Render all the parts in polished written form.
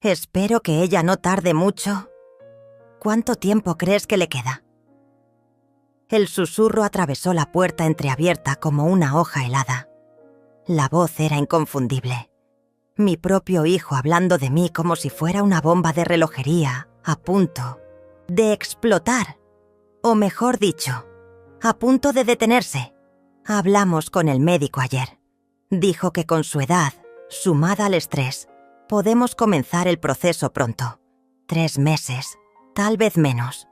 Espero que ella no tarde mucho. ¿Cuánto tiempo crees que le queda? El susurro atravesó la puerta entreabierta como una hoja helada. La voz era inconfundible. Mi propio hijo hablando de mí como si fuera una bomba de relojería a punto de explotar. O mejor dicho, a punto de detenerse. Hablamos con el médico ayer. Dijo que con su edad, sumada al estrés, podemos comenzar el proceso pronto. 3 meses, tal vez menos.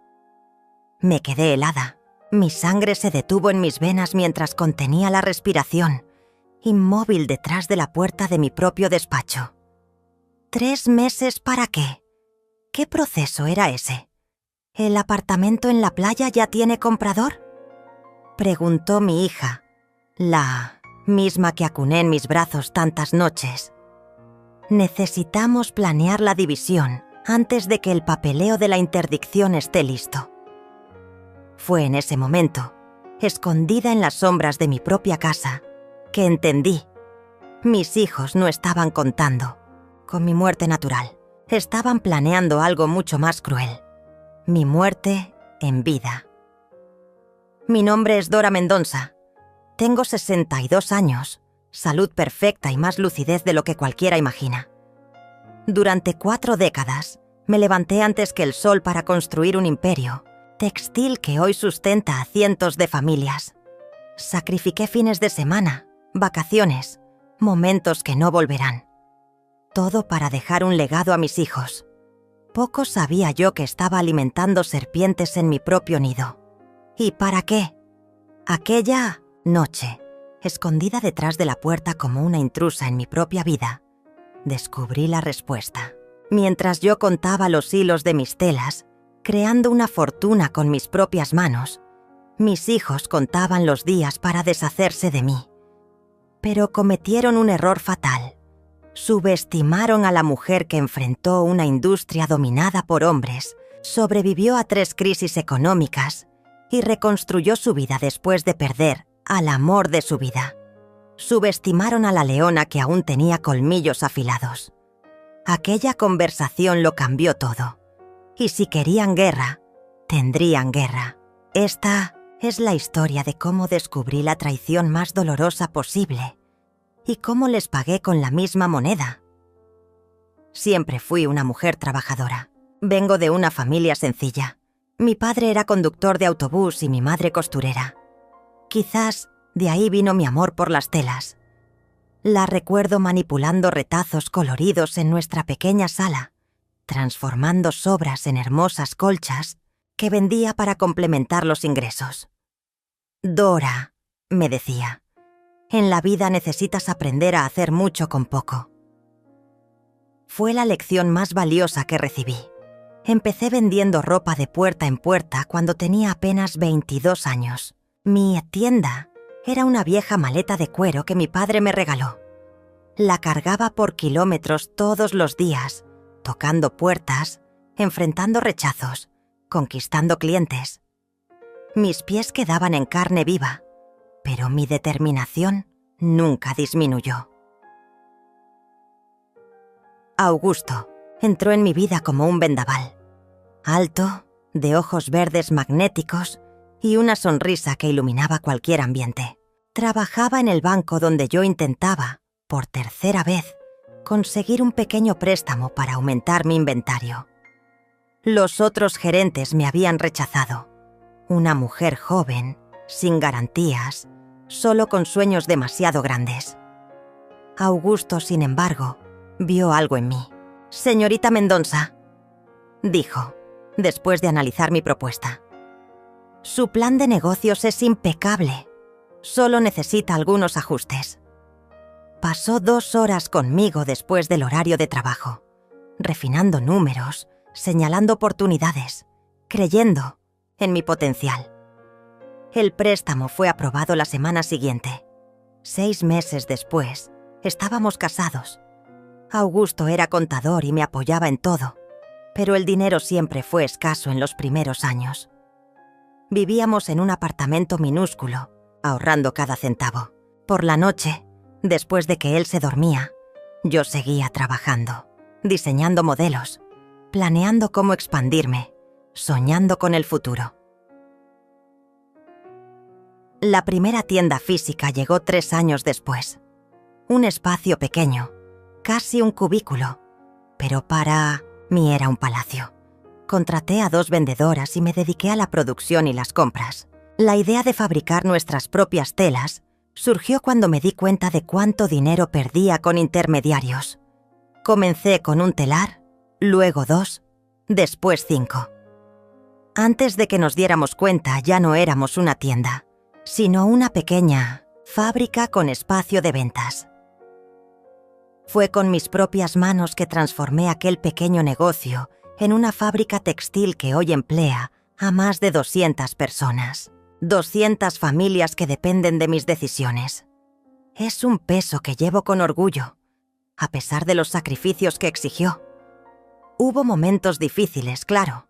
Me quedé helada. Mi sangre se detuvo en mis venas mientras contenía la respiración, inmóvil detrás de la puerta de mi propio despacho. ¿3 meses para qué? ¿Qué proceso era ese? ¿El apartamento en la playa ya tiene comprador? Preguntó mi hija, la misma que acuné en mis brazos tantas noches. Necesitamos planear la división antes de que el papeleo de la interdicción esté listo. Fue en ese momento, escondida en las sombras de mi propia casa, que entendí. Mis hijos no estaban contando con mi muerte natural. Estaban planeando algo mucho más cruel. Mi muerte en vida. Mi nombre es Dora Mendonça. Tengo 62 años, salud perfecta y más lucidez de lo que cualquiera imagina. Durante 4 décadas, me levanté antes que el sol para construir un imperio textil que hoy sustenta a cientos de familias. Sacrifiqué fines de semana, vacaciones, momentos que no volverán. Todo para dejar un legado a mis hijos. Poco sabía yo que estaba alimentando serpientes en mi propio nido. ¿Y para qué? Aquella noche, escondida detrás de la puerta como una intrusa en mi propia vida, descubrí la respuesta. Mientras yo contaba los hilos de mis telas, creando una fortuna con mis propias manos, mis hijos contaban los días para deshacerse de mí. Pero cometieron un error fatal. Subestimaron a la mujer que enfrentó una industria dominada por hombres, sobrevivió a 3 crisis económicas y reconstruyó su vida después de perder al amor de su vida. Subestimaron a la leona que aún tenía colmillos afilados. Aquella conversación lo cambió todo. Y si querían guerra, tendrían guerra. Esta es la historia de cómo descubrí la traición más dolorosa posible y cómo les pagué con la misma moneda. Siempre fui una mujer trabajadora. Vengo de una familia sencilla. Mi padre era conductor de autobús y mi madre costurera. Quizás de ahí vino mi amor por las telas. La recuerdo manipulando retazos coloridos en nuestra pequeña sala, transformando sobras en hermosas colchas que vendía para complementar los ingresos. Dora, me decía, en la vida necesitas aprender a hacer mucho con poco. Fue la lección más valiosa que recibí. Empecé vendiendo ropa de puerta en puerta cuando tenía apenas 22 años. Mi tienda era una vieja maleta de cuero que mi padre me regaló. La cargaba por kilómetros todos los días, tocando puertas, enfrentando rechazos, conquistando clientes. Mis pies quedaban en carne viva, pero mi determinación nunca disminuyó. Augusto entró en mi vida como un vendaval. Alto, de ojos verdes magnéticos y una sonrisa que iluminaba cualquier ambiente. Trabajaba en el banco donde yo intentaba, por 3ª vez, conseguir un pequeño préstamo para aumentar mi inventario. Los otros gerentes me habían rechazado. Una mujer joven, sin garantías, solo con sueños demasiado grandes. Augusto, sin embargo, vio algo en mí. «Señorita Mendonça», dijo, después de analizar mi propuesta. «Su plan de negocios es impecable. Solo necesita algunos ajustes». Pasó 2 horas conmigo después del horario de trabajo, refinando números, señalando oportunidades, creyendo en mi potencial. El préstamo fue aprobado la semana siguiente. 6 meses después, estábamos casados. Augusto era contador y me apoyaba en todo, pero el dinero siempre fue escaso en los primeros años. Vivíamos en un apartamento minúsculo, ahorrando cada centavo. Por la noche, después de que él se dormía, yo seguía trabajando. diseñando modelos, planeando cómo expandirme, soñando con el futuro. La primera tienda física llegó 3 años después. Un espacio pequeño, casi un cubículo, pero para mí era un palacio. Contraté a 2 vendedoras y me dediqué a la producción y las compras. La idea de fabricar nuestras propias telas surgió cuando me di cuenta de cuánto dinero perdía con intermediarios. Comencé con un telar, luego 2, después 5. Antes de que nos diéramos cuenta, ya no éramos una tienda, sino una pequeña fábrica con espacio de ventas. Fue con mis propias manos que transformé aquel pequeño negocio en una fábrica textil que hoy emplea a más de 200 personas. 200 familias que dependen de mis decisiones. Es un peso que llevo con orgullo, a pesar de los sacrificios que exigió. Hubo momentos difíciles, claro.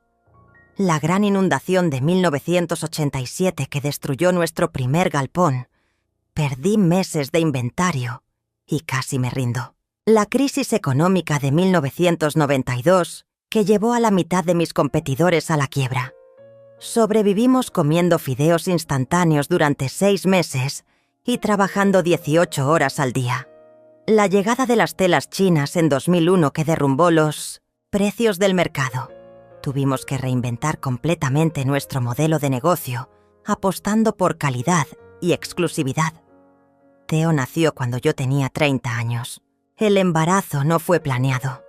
La gran inundación de 1987 que destruyó nuestro primer galpón. Perdí meses de inventario y casi me rindo. La crisis económica de 1992 que llevó a la mitad de mis competidores a la quiebra. Sobrevivimos comiendo fideos instantáneos durante 6 meses y trabajando 18 horas al día. La llegada de las telas chinas en 2001 que derrumbó los precios del mercado. Tuvimos que reinventar completamente nuestro modelo de negocio, apostando por calidad y exclusividad. Theo nació cuando yo tenía 30 años. El embarazo no fue planeado.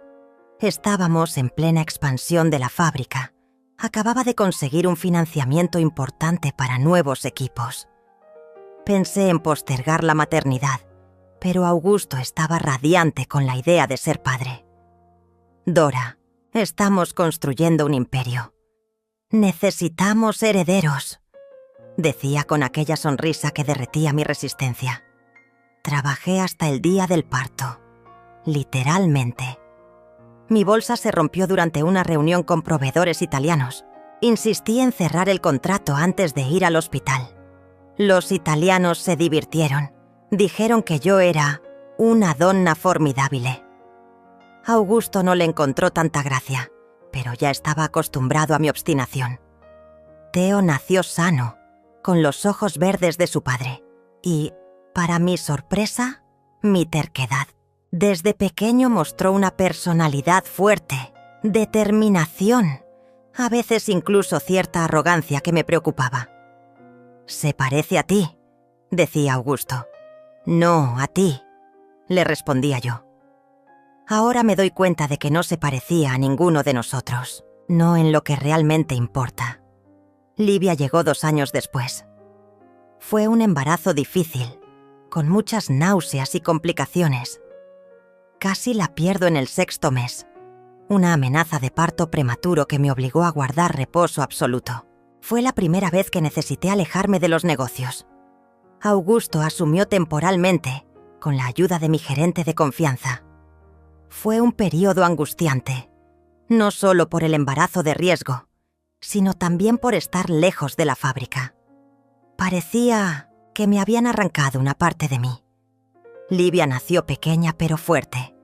Estábamos en plena expansión de la fábrica. Acababa de conseguir un financiamiento importante para nuevos equipos. Pensé en postergar la maternidad, pero Augusto estaba radiante con la idea de ser padre. Dora, estamos construyendo un imperio. Necesitamos herederos, decía con aquella sonrisa que derretía mi resistencia. Trabajé hasta el día del parto, literalmente. Mi bolsa se rompió durante una reunión con proveedores italianos. Insistí en cerrar el contrato antes de ir al hospital. Los italianos se divirtieron. Dijeron que yo era una donna formidabile. Augusto no le encontró tanta gracia, pero ya estaba acostumbrado a mi obstinación. Theo nació sano, con los ojos verdes de su padre, y, para mi sorpresa, mi terquedad. Desde pequeño mostró una personalidad fuerte, determinación, a veces incluso cierta arrogancia que me preocupaba. «Se parece a ti», decía Augusto. «No, a ti», le respondía yo. Ahora me doy cuenta de que no se parecía a ninguno de nosotros, no en lo que realmente importa. Livia llegó 2 años después. Fue un embarazo difícil, con muchas náuseas y complicaciones. Casi la pierdo en el 6º mes. Una amenaza de parto prematuro que me obligó a guardar reposo absoluto. Fue la primera vez que necesité alejarme de los negocios. Augusto asumió temporalmente, con la ayuda de mi gerente de confianza. Fue un periodo angustiante, no solo por el embarazo de riesgo, sino también por estar lejos de la fábrica. Parecía que me habían arrancado una parte de mí. Livia nació pequeña pero fuerte.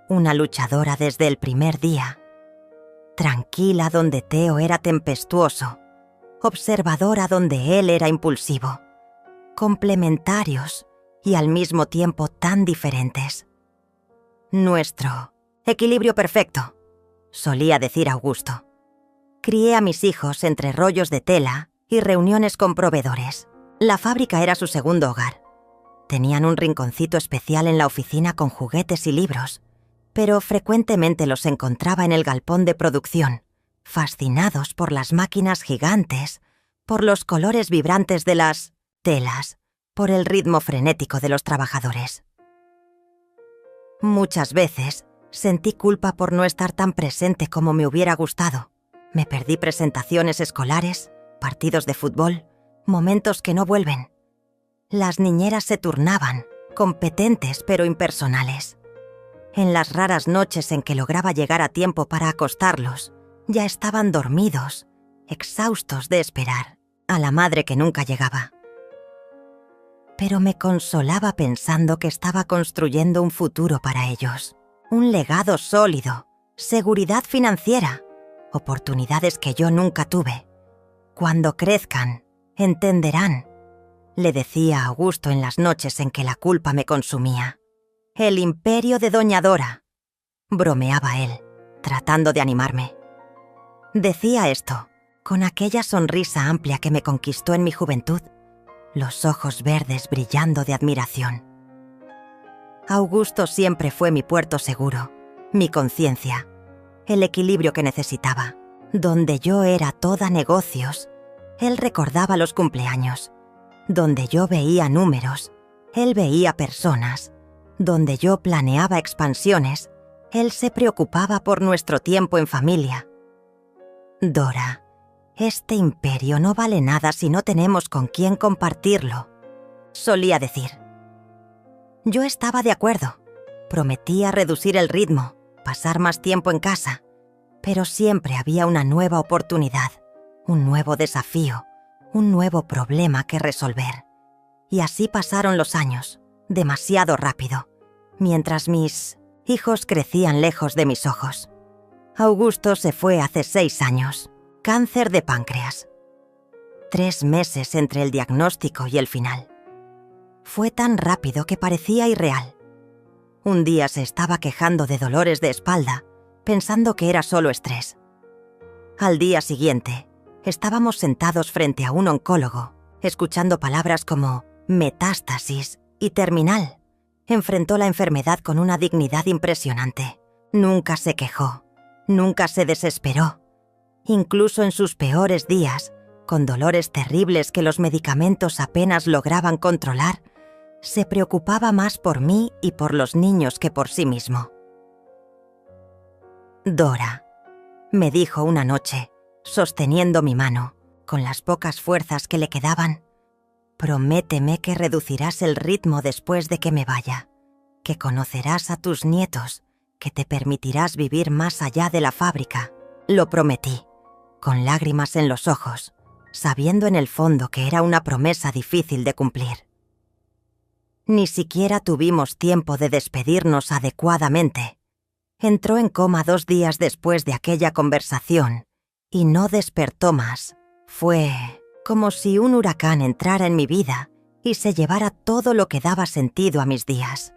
Una luchadora desde el primer día. Tranquila donde Theo era tempestuoso. Observadora donde él era impulsivo. Complementarios y al mismo tiempo tan diferentes. Nuestro equilibrio perfecto, solía decir Augusto. Crié a mis hijos entre rollos de tela y reuniones con proveedores. La fábrica era su segundo hogar. Tenían un rinconcito especial en la oficina con juguetes y libros, pero frecuentemente los encontraba en el galpón de producción, fascinados por las máquinas gigantes, por los colores vibrantes de las telas, por el ritmo frenético de los trabajadores. Muchas veces sentí culpa por no estar tan presente como me hubiera gustado. Me perdí presentaciones escolares, partidos de fútbol, momentos que no vuelven. Las niñeras se turnaban, competentes pero impersonales. En las raras noches en que lograba llegar a tiempo para acostarlos, ya estaban dormidos, exhaustos de esperar a la madre que nunca llegaba. Pero me consolaba pensando que estaba construyendo un futuro para ellos, un legado sólido, seguridad financiera, oportunidades que yo nunca tuve. Cuando crezcan, entenderán, le decía a Augusto en las noches en que la culpa me consumía. El imperio de Doña Dora, bromeaba él, tratando de animarme. Decía esto, con aquella sonrisa amplia que me conquistó en mi juventud, los ojos verdes brillando de admiración. Augusto siempre fue mi puerto seguro, mi conciencia, el equilibrio que necesitaba. Donde yo era toda negocios, él recordaba los cumpleaños. Donde yo veía números, él veía personas. Donde yo planeaba expansiones, él se preocupaba por nuestro tiempo en familia. Dora, este imperio no vale nada si no tenemos con quién compartirlo, solía decir. Yo estaba de acuerdo. Prometía reducir el ritmo, pasar más tiempo en casa, pero siempre había una nueva oportunidad, un nuevo desafío, un nuevo problema que resolver. Y así pasaron los años, demasiado rápido, mientras mis hijos crecían lejos de mis ojos. Augusto se fue hace 6 años, cáncer de páncreas. 3 meses entre el diagnóstico y el final. Fue tan rápido que parecía irreal. Un día se estaba quejando de dolores de espalda, pensando que era solo estrés. Al día siguiente, estábamos sentados frente a un oncólogo, escuchando palabras como metástasis y terminal. Enfrentó la enfermedad con una dignidad impresionante. Nunca se quejó, nunca se desesperó. Incluso en sus peores días, con dolores terribles que los medicamentos apenas lograban controlar, se preocupaba más por mí y por los niños que por sí mismo. Dora, me dijo una noche, sosteniendo mi mano, con las pocas fuerzas que le quedaban, prométeme que reducirás el ritmo después de que me vaya, que conocerás a tus nietos, que te permitirás vivir más allá de la fábrica. Lo prometí, con lágrimas en los ojos, sabiendo en el fondo que era una promesa difícil de cumplir. Ni siquiera tuvimos tiempo de despedirnos adecuadamente. Entró en coma 2 días después de aquella conversación y no despertó más. Fue como si un huracán entrara en mi vida y se llevara todo lo que daba sentido a mis días.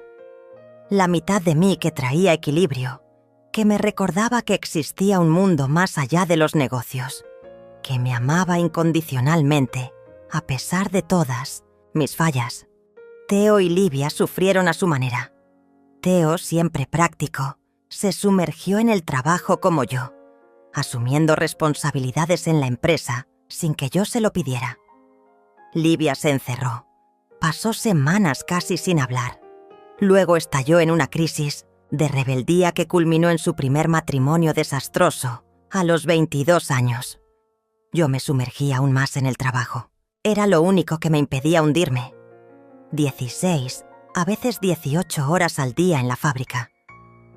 La mitad de mí que traía equilibrio, que me recordaba que existía un mundo más allá de los negocios, que me amaba incondicionalmente, a pesar de todas mis fallas. Theo y Livia sufrieron a su manera. Theo, siempre práctico, se sumergió en el trabajo como yo, asumiendo responsabilidades en la empresa sin que yo se lo pidiera. Livia se encerró. Pasó semanas casi sin hablar. Luego estalló en una crisis de rebeldía que culminó en su primer matrimonio desastroso a los 22 años. Yo me sumergí aún más en el trabajo. Era lo único que me impedía hundirme. 16, a veces 18 horas al día en la fábrica.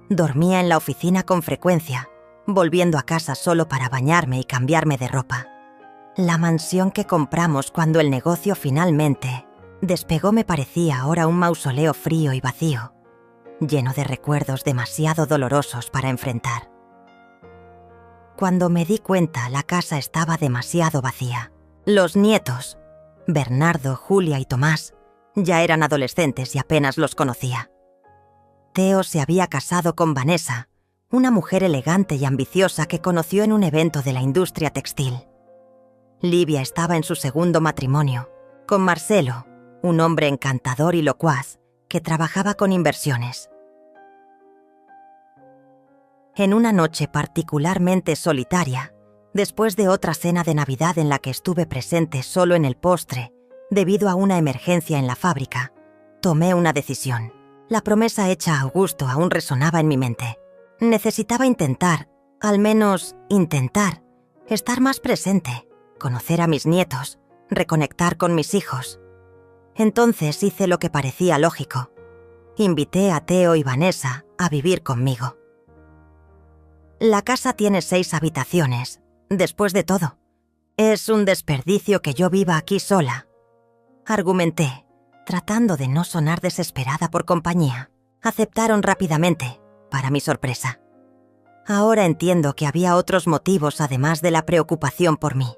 Dormía en la oficina con frecuencia, volviendo a casa solo para bañarme y cambiarme de ropa. La mansión que compramos cuando el negocio finalmente despegó me parecía ahora un mausoleo frío y vacío, lleno de recuerdos demasiado dolorosos para enfrentar. Cuando me di cuenta, la casa estaba demasiado vacía. Los nietos, Bernardo, Julia y Tomás, ya eran adolescentes y apenas los conocía. Theo se había casado con Vanessa, una mujer elegante y ambiciosa que conoció en un evento de la industria textil. Livia estaba en su segundo matrimonio, con Marcelo, un hombre encantador y locuaz que trabajaba con inversiones. En una noche particularmente solitaria, después de otra cena de Navidad en la que estuve presente solo en el postre, debido a una emergencia en la fábrica, tomé una decisión. La promesa hecha a Augusto aún resonaba en mi mente. Necesitaba intentar, al menos intentar, estar más presente, conocer a mis nietos, reconectar con mis hijos. Entonces hice lo que parecía lógico. Invité a Theo y Vanessa a vivir conmigo. La casa tiene 6 habitaciones. Después de todo, es un desperdicio que yo viva aquí sola, argumenté, tratando de no sonar desesperada por compañía. Aceptaron rápidamente, para mi sorpresa. Ahora entiendo que había otros motivos además de la preocupación por mí.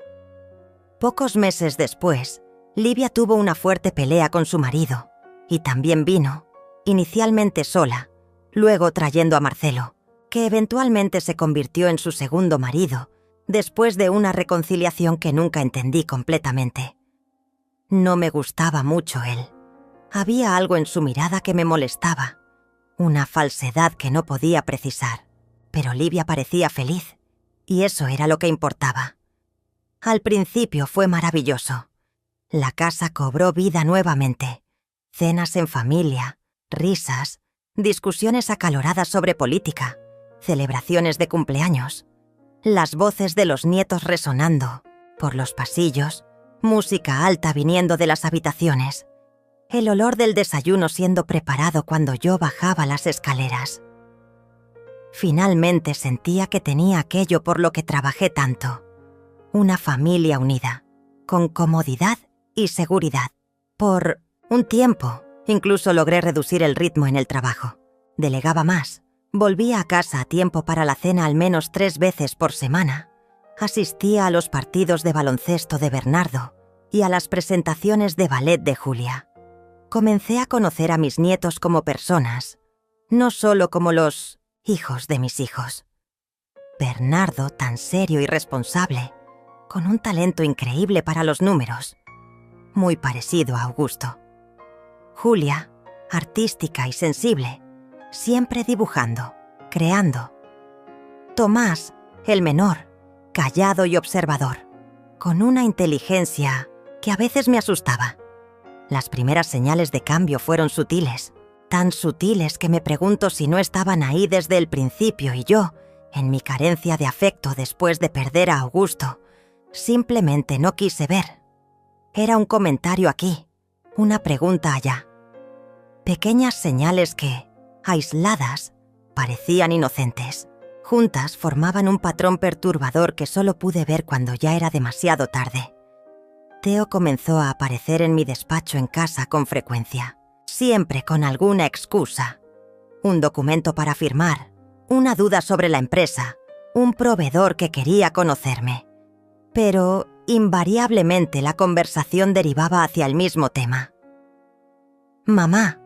Pocos meses después, Livia tuvo una fuerte pelea con su marido y también vino, inicialmente sola, luego trayendo a Marcelo, que eventualmente se convirtió en su segundo marido, después de una reconciliación que nunca entendí completamente. No me gustaba mucho él. Había algo en su mirada que me molestaba, una falsedad que no podía precisar, pero Livia parecía feliz, y eso era lo que importaba. Al principio fue maravilloso. La casa cobró vida nuevamente. Cenas en familia, risas, discusiones acaloradas sobre política, celebraciones de cumpleaños, las voces de los nietos resonando por los pasillos, música alta viniendo de las habitaciones, el olor del desayuno siendo preparado cuando yo bajaba las escaleras. Finalmente sentía que tenía aquello por lo que trabajé tanto. Una familia unida, con comodidad y seguridad. Por un tiempo, incluso logré reducir el ritmo en el trabajo. Delegaba más. Volvía a casa a tiempo para la cena al menos 3 veces por semana. Asistía a los partidos de baloncesto de Bernardo y a las presentaciones de ballet de Julia. Comencé a conocer a mis nietos como personas, no solo como los hijos de mis hijos. Bernardo, tan serio y responsable, con un talento increíble para los números, muy parecido a Augusto. Julia, artística y sensible, siempre dibujando, creando. Tomás, el menor, callado y observador, con una inteligencia que a veces me asustaba. Las primeras señales de cambio fueron sutiles, tan sutiles que me pregunto si no estaban ahí desde el principio y yo, en mi carencia de afecto después de perder a Augusto, simplemente no quise ver. Era un comentario aquí, una pregunta allá. Pequeñas señales que, aisladas, parecían inocentes. Juntas formaban un patrón perturbador que solo pude ver cuando ya era demasiado tarde. Theo comenzó a aparecer en mi despacho en casa con frecuencia, siempre con alguna excusa. Un documento para firmar, una duda sobre la empresa, un proveedor que quería conocerme. Pero, invariablemente, la conversación derivaba hacia el mismo tema. «Mamá,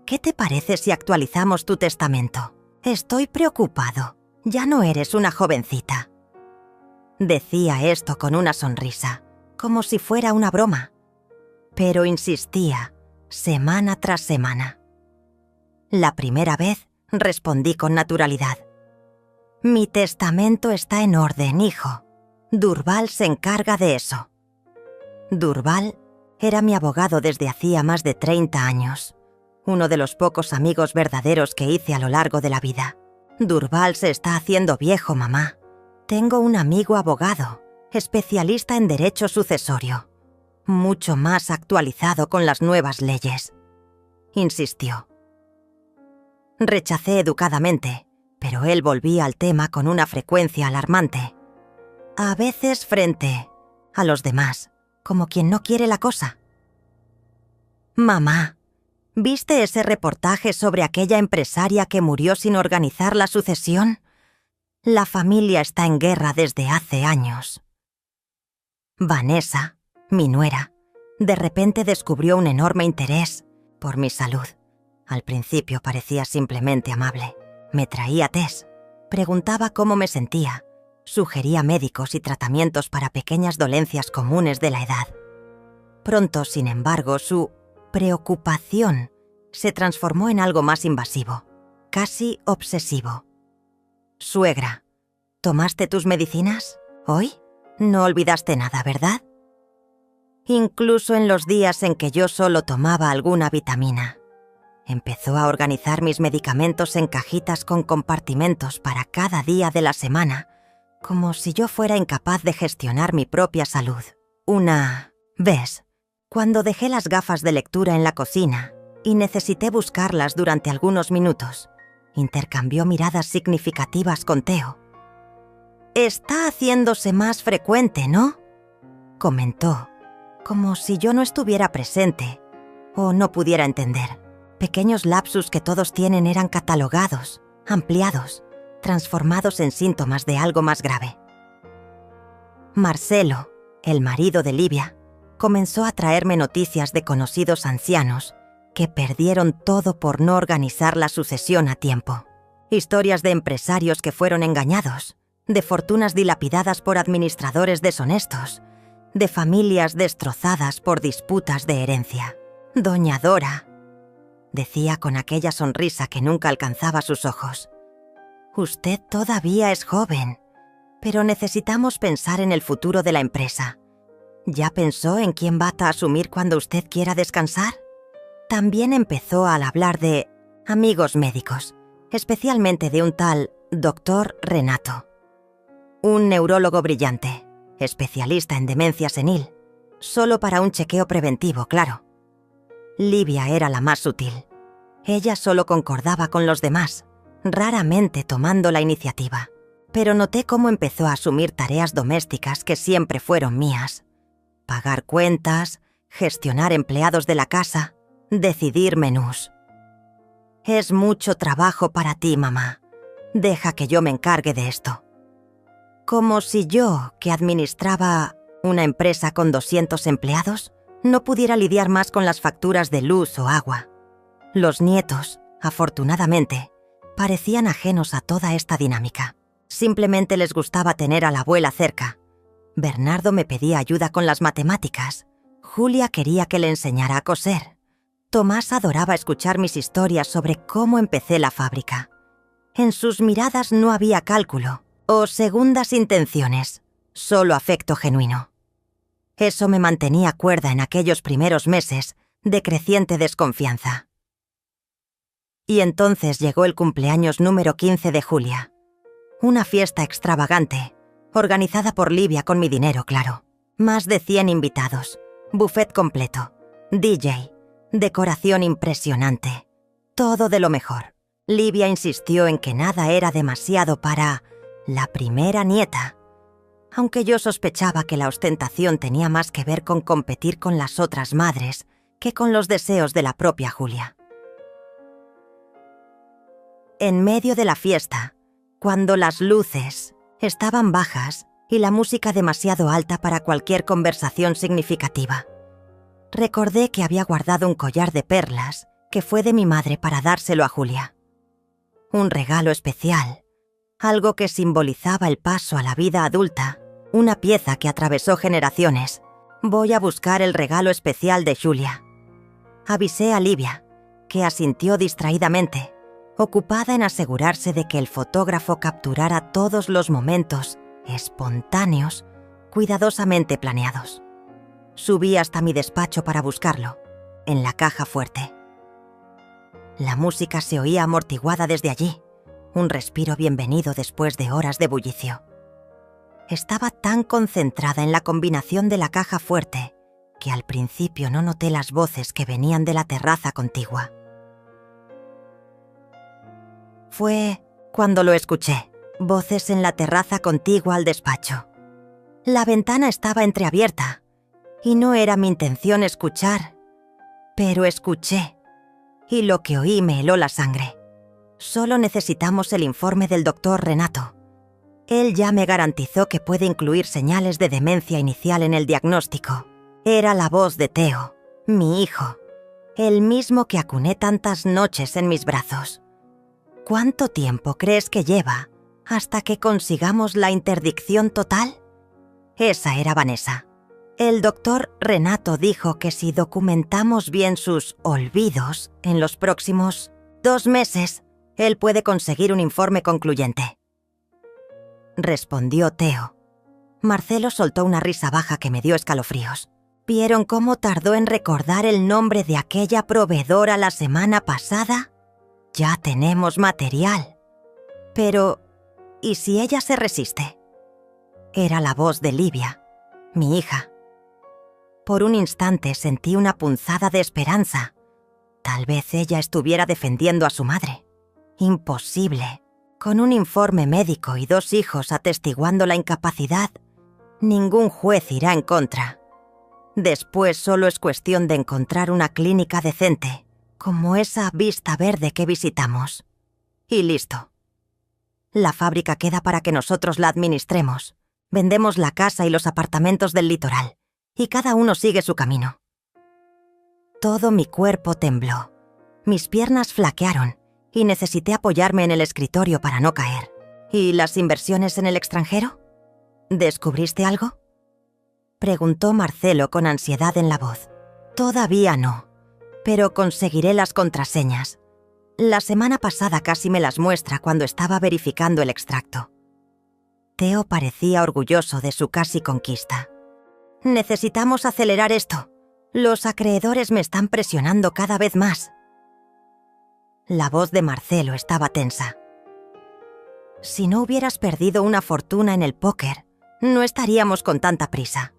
¿qué te parece si actualizamos tu testamento? Estoy preocupado. Ya no eres una jovencita». Decía esto con una sonrisa, como si fuera una broma. Pero insistía, semana tras semana. La primera vez respondí con naturalidad. «Mi testamento está en orden, hijo. Durval se encarga de eso». Durval era mi abogado desde hacía más de 30 años. Uno de los pocos amigos verdaderos que hice a lo largo de la vida. Durval se está haciendo viejo, mamá. Tengo un amigo abogado, especialista en derecho sucesorio, mucho más actualizado con las nuevas leyes. Insistió. Rechacé educadamente, pero él volvía al tema con una frecuencia alarmante. A veces frente a los demás, como quien no quiere la cosa. «Mamá, ¿viste ese reportaje sobre aquella empresaria que murió sin organizar la sucesión? La familia está en guerra desde hace años». Vanessa, mi nuera, de repente descubrió un enorme interés por mi salud. Al principio parecía simplemente amable. Me traía tés, preguntaba cómo me sentía, sugería médicos y tratamientos para pequeñas dolencias comunes de la edad. Pronto, sin embargo, su preocupación se transformó en algo más invasivo, casi obsesivo. «Suegra, ¿tomaste tus medicinas hoy? No olvidaste nada, ¿verdad?» Incluso en los días en que yo solo tomaba alguna vitamina. Empezó a organizar mis medicamentos en cajitas con compartimentos para cada día de la semana, como si yo fuera incapaz de gestionar mi propia salud. Una vez, cuando dejé las gafas de lectura en la cocina y necesité buscarlas durante algunos minutos, intercambió miradas significativas con Theo. «Está haciéndose más frecuente, ¿no?», comentó, como si yo no estuviera presente o no pudiera entender. Pequeños lapsus que todos tienen eran catalogados, ampliados, transformados en síntomas de algo más grave. Marcelo, el marido de Livia, comenzó a traerme noticias de conocidos ancianos que perdieron todo por no organizar la sucesión a tiempo. Historias de empresarios que fueron engañados, de fortunas dilapidadas por administradores deshonestos, de familias destrozadas por disputas de herencia. Doña Dora, decía con aquella sonrisa que nunca alcanzaba sus ojos, usted todavía es joven, pero necesitamos pensar en el futuro de la empresa. ¿Ya pensó en quién va a asumir cuando usted quiera descansar? También empezó al hablar de amigos médicos, especialmente de un tal Dr. Renato. Un neurólogo brillante, especialista en demencia senil, solo para un chequeo preventivo, claro. Livia era la más sutil. Ella solo concordaba con los demás, raramente tomando la iniciativa. Pero noté cómo empezó a asumir tareas domésticas que siempre fueron mías. Pagar cuentas, gestionar empleados de la casa, decidir menús. Es mucho trabajo para ti, mamá. Deja que yo me encargue de esto. Como si yo, que administraba una empresa con 200 empleados, no pudiera lidiar más con las facturas de luz o agua. Los nietos, afortunadamente, parecían ajenos a toda esta dinámica. Simplemente les gustaba tener a la abuela cerca. Bernardo me pedía ayuda con las matemáticas. Julia quería que le enseñara a coser. Tomás adoraba escuchar mis historias sobre cómo empecé la fábrica. En sus miradas no había cálculo o segundas intenciones, solo afecto genuino. Eso me mantenía cuerda en aquellos primeros meses de creciente desconfianza. Y entonces llegó el cumpleaños número 15 de Julia. Una fiesta extravagante, organizada por Livia con mi dinero, claro. Más de 100 invitados, buffet completo, DJ, decoración impresionante. Todo de lo mejor. Livia insistió en que nada era demasiado para la primera nieta, aunque yo sospechaba que la ostentación tenía más que ver con competir con las otras madres que con los deseos de la propia Julia. En medio de la fiesta, cuando las luces estaban bajas y la música demasiado alta para cualquier conversación significativa, recordé que había guardado un collar de perlas que fue de mi madre para dárselo a Julia. Un regalo especial, algo que simbolizaba el paso a la vida adulta, una pieza que atravesó generaciones. Voy a buscar el regalo especial de Julia. Avisé a Livia, que asintió distraídamente, ocupada en asegurarse de que el fotógrafo capturara todos los momentos espontáneos, cuidadosamente planeados. Subí hasta mi despacho para buscarlo, en la caja fuerte. La música se oía amortiguada desde allí, un respiro bienvenido después de horas de bullicio. Estaba tan concentrada en la combinación de la caja fuerte que al principio no noté las voces que venían de la terraza contigua. Fue cuando lo escuché, voces en la terraza contigua al despacho. La ventana estaba entreabierta y no era mi intención escuchar, pero escuché y lo que oí me heló la sangre. Solo necesitamos el informe del doctor Renato. Él ya me garantizó que puede incluir señales de demencia inicial en el diagnóstico. Era la voz de Teo, mi hijo, el mismo que acuné tantas noches en mis brazos. ¿Cuánto tiempo crees que lleva hasta que consigamos la interdicción total? Esa era Vanessa. El doctor Renato dijo que si documentamos bien sus olvidos en los próximos 2 meses, él puede conseguir un informe concluyente. Respondió Teo. Marcelo soltó una risa baja que me dio escalofríos. ¿Vieron cómo tardó en recordar el nombre de aquella proveedora la semana pasada? Ya tenemos material. Pero, ¿y si ella se resiste? Era la voz de Livia, mi hija. Por un instante sentí una punzada de esperanza. Tal vez ella estuviera defendiendo a su madre. Imposible. Con un informe médico y 2 hijos atestiguando la incapacidad, ningún juez irá en contra. Después solo es cuestión de encontrar una clínica decente, como esa Vista Verde que visitamos. Y listo. La fábrica queda para que nosotros la administremos. Vendemos la casa y los apartamentos del litoral, y cada uno sigue su camino. Todo mi cuerpo tembló. Mis piernas flaquearon y necesité apoyarme en el escritorio para no caer. ¿Y las inversiones en el extranjero? ¿Descubriste algo?, preguntó Marcelo con ansiedad en la voz. Todavía no, pero conseguiré las contraseñas. La semana pasada casi me las muestra cuando estaba verificando el extracto. Theo parecía orgulloso de su casi conquista. Necesitamos acelerar esto. Los acreedores me están presionando cada vez más. La voz de Marcelo estaba tensa. Si no hubieras perdido una fortuna en el póker, no estaríamos con tanta prisa,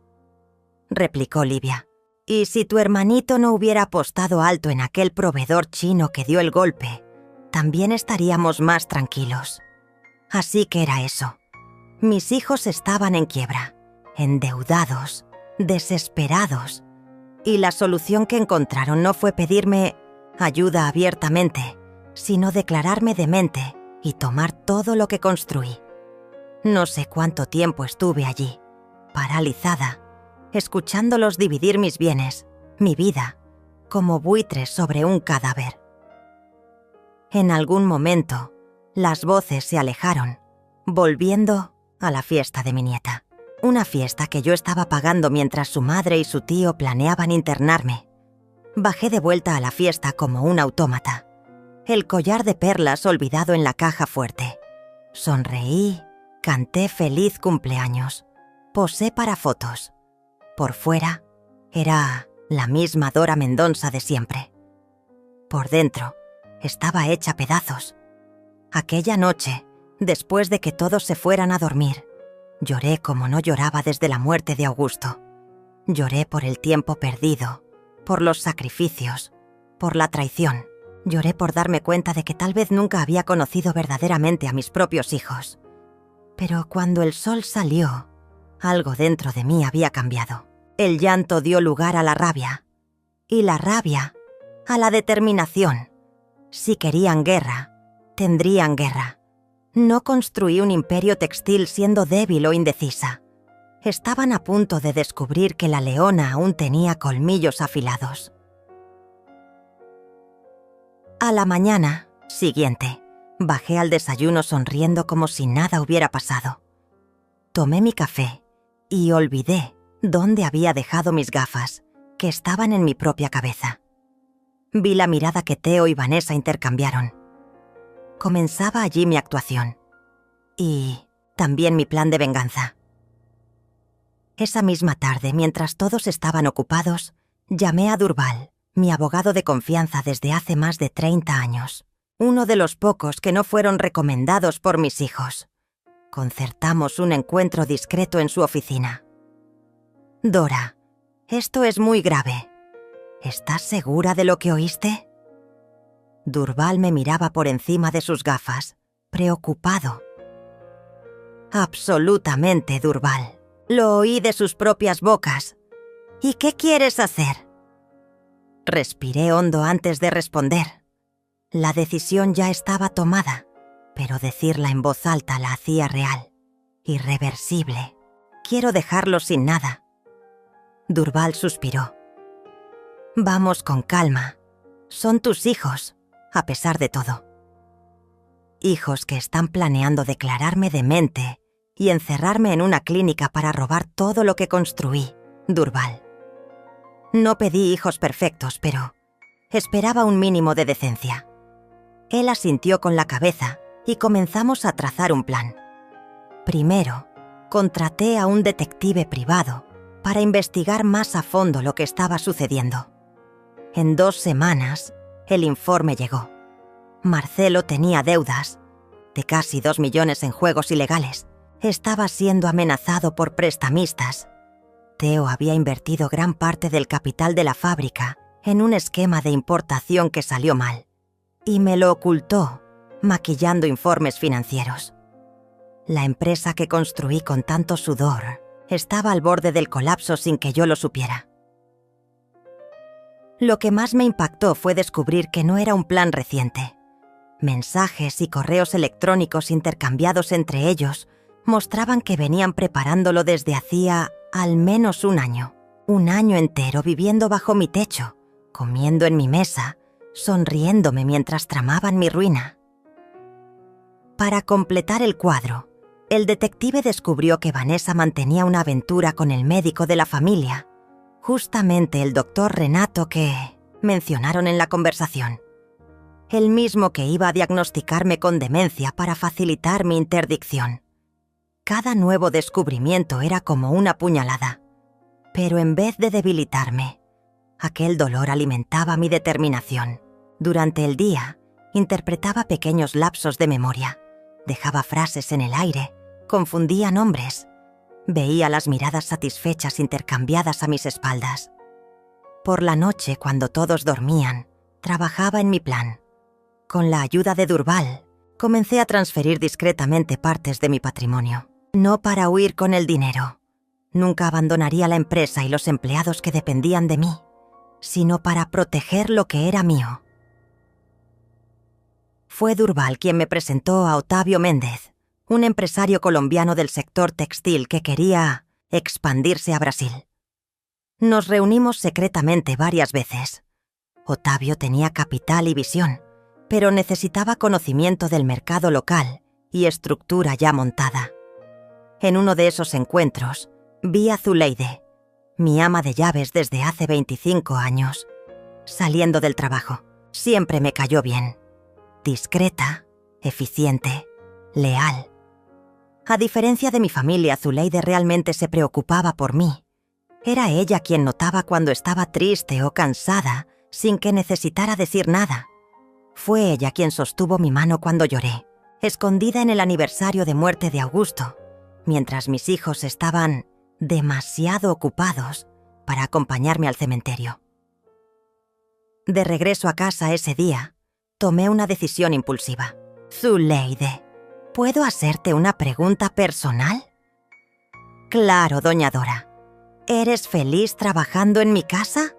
replicó Livia. Y si tu hermanito no hubiera apostado alto en aquel proveedor chino que dio el golpe, también estaríamos más tranquilos. Así que era eso. Mis hijos estaban en quiebra, endeudados, desesperados, y la solución que encontraron no fue pedirme ayuda abiertamente, sino declararme demente y tomar todo lo que construí. No sé cuánto tiempo estuve allí, paralizada, escuchándolos dividir mis bienes, mi vida, como buitres sobre un cadáver. En algún momento, las voces se alejaron, volviendo a la fiesta de mi nieta. Una fiesta que yo estaba pagando mientras su madre y su tío planeaban internarme. Bajé de vuelta a la fiesta como un autómata. El collar de perlas olvidado en la caja fuerte. Sonreí, canté feliz cumpleaños. Posé para fotos. Por fuera, era la misma Dora Mendonça de siempre. Por dentro, estaba hecha pedazos. Aquella noche, después de que todos se fueran a dormir, lloré como no lloraba desde la muerte de Augusto. Lloré por el tiempo perdido, por los sacrificios, por la traición. Lloré por darme cuenta de que tal vez nunca había conocido verdaderamente a mis propios hijos. Pero cuando el sol salió, algo dentro de mí había cambiado. El llanto dio lugar a la rabia. Y la rabia, a la determinación. Si querían guerra, tendrían guerra. No construí un imperio textil siendo débil o indecisa. Estaban a punto de descubrir que la leona aún tenía colmillos afilados. A la mañana siguiente, bajé al desayuno sonriendo como si nada hubiera pasado. Tomé mi café y olvidé dónde había dejado mis gafas, que estaban en mi propia cabeza. Vi la mirada que Theo y Vanessa intercambiaron. Comenzaba allí mi actuación. Y también mi plan de venganza. Esa misma tarde, mientras todos estaban ocupados, llamé a Durval, mi abogado de confianza desde hace más de 30 años. Uno de los pocos que no fueron recomendados por mis hijos. Concertamos un encuentro discreto en su oficina. Dora, esto es muy grave. ¿Estás segura de lo que oíste? Durval me miraba por encima de sus gafas, preocupado. Absolutamente, Durval. Lo oí de sus propias bocas. ¿Y qué quieres hacer? Respiré hondo antes de responder. La decisión ya estaba tomada, pero decirla en voz alta la hacía real, irreversible. Quiero dejarlo sin nada. Durval suspiró. Vamos con calma. Son tus hijos, a pesar de todo. Hijos que están planeando declararme demente y encerrarme en una clínica para robar todo lo que construí, Durval. No pedí hijos perfectos, pero esperaba un mínimo de decencia. Él asintió con la cabeza y comenzamos a trazar un plan. Primero, contraté a un detective privado para investigar más a fondo lo que estaba sucediendo. En 2 semanas, el informe llegó. Marcelo tenía deudas de casi 2 millones en juegos ilegales. Estaba siendo amenazado por prestamistas. Theo había invertido gran parte del capital de la fábrica en un esquema de importación que salió mal, y me lo ocultó, maquillando informes financieros. La empresa que construí con tanto sudor estaba al borde del colapso sin que yo lo supiera. Lo que más me impactó fue descubrir que no era un plan reciente. Mensajes y correos electrónicos intercambiados entre ellos mostraban que venían preparándolo desde hacía al menos un año. Un año entero viviendo bajo mi techo, comiendo en mi mesa, sonriéndome mientras tramaban mi ruina. Para completar el cuadro, el detective descubrió que Vanessa mantenía una aventura con el médico de la familia, justamente el doctor Renato que mencionaron en la conversación. El mismo que iba a diagnosticarme con demencia para facilitar mi interdicción. Cada nuevo descubrimiento era como una puñalada, pero en vez de debilitarme, aquel dolor alimentaba mi determinación. Durante el día, interpretaba pequeños lapsos de memoria, dejaba frases en el aire, confundía nombres, veía las miradas satisfechas intercambiadas a mis espaldas. Por la noche, cuando todos dormían, trabajaba en mi plan. Con la ayuda de Durval, comencé a transferir discretamente partes de mi patrimonio. No para huir con el dinero. Nunca abandonaría la empresa y los empleados que dependían de mí, sino para proteger lo que era mío. Fue Durval quien me presentó a Otavio Méndez, un empresario colombiano del sector textil que quería expandirse a Brasil. Nos reunimos secretamente varias veces. Otavio tenía capital y visión, pero necesitaba conocimiento del mercado local y estructura ya montada. En uno de esos encuentros, vi a Zuleide, mi ama de llaves desde hace 25 años, saliendo del trabajo. Siempre me cayó bien. Discreta, eficiente, leal. A diferencia de mi familia, Zuleide realmente se preocupaba por mí. Era ella quien notaba cuando estaba triste o cansada, sin que necesitara decir nada. Fue ella quien sostuvo mi mano cuando lloré, escondida en el aniversario de muerte de Augusto, mientras mis hijos estaban demasiado ocupados para acompañarme al cementerio. De regreso a casa ese día, tomé una decisión impulsiva. Zuleide, ¿puedo hacerte una pregunta personal? Claro, doña Dora. ¿Eres feliz trabajando en mi casa?